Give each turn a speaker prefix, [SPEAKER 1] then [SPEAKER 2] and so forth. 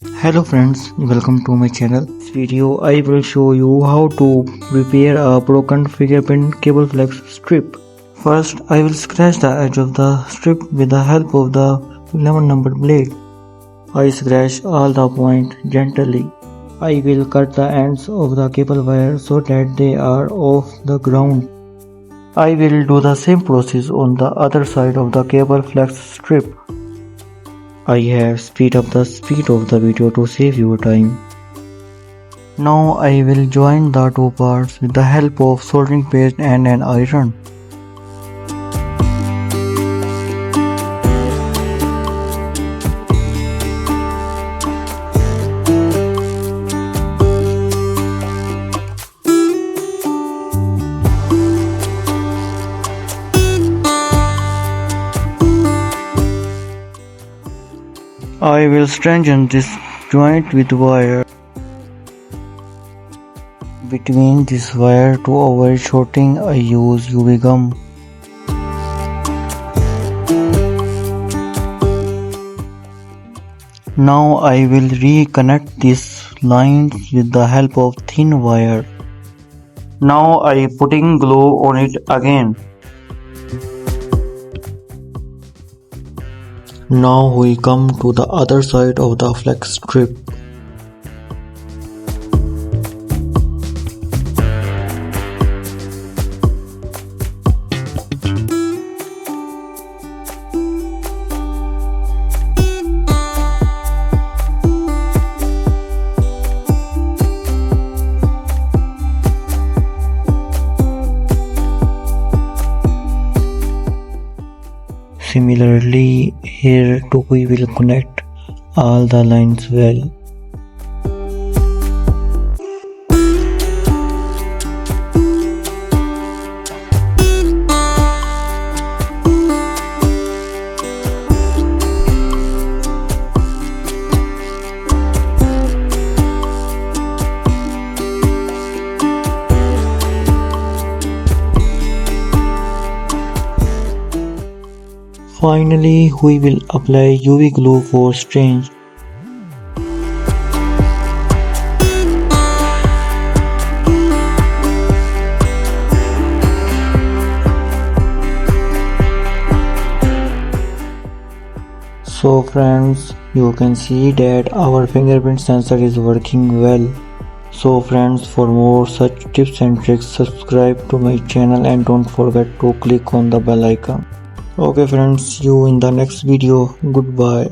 [SPEAKER 1] Hello friends, welcome to my channel. In this video I will show you how to repair a broken fingerprint cable flex strip. First I will scratch the edge of the strip with the help of the 11 numbered blade. I scratch all the points gently. I will cut the ends of the cable wire so that they are off the ground. I will do the same process on the other side of the cable flex strip. I have speed up the speed of the video to save your time. Now I will join the two parts with the help of soldering paste and an iron. I will strengthen this joint with wire. Between this wire to avoid shorting, I use UV gum. Now I will reconnect these lines with the help of thin wire. Now I putting glue on it again. Now we come to the other side of the flex strip. Similarly, here too we will connect all the lines well. Finally, we will apply UV glue for strength. So friends, you can see that our fingerprint sensor is working well. So friends, for more such tips and tricks, subscribe to my channel and don't forget to click on the bell icon. Okay friends, see you in the next video. Goodbye.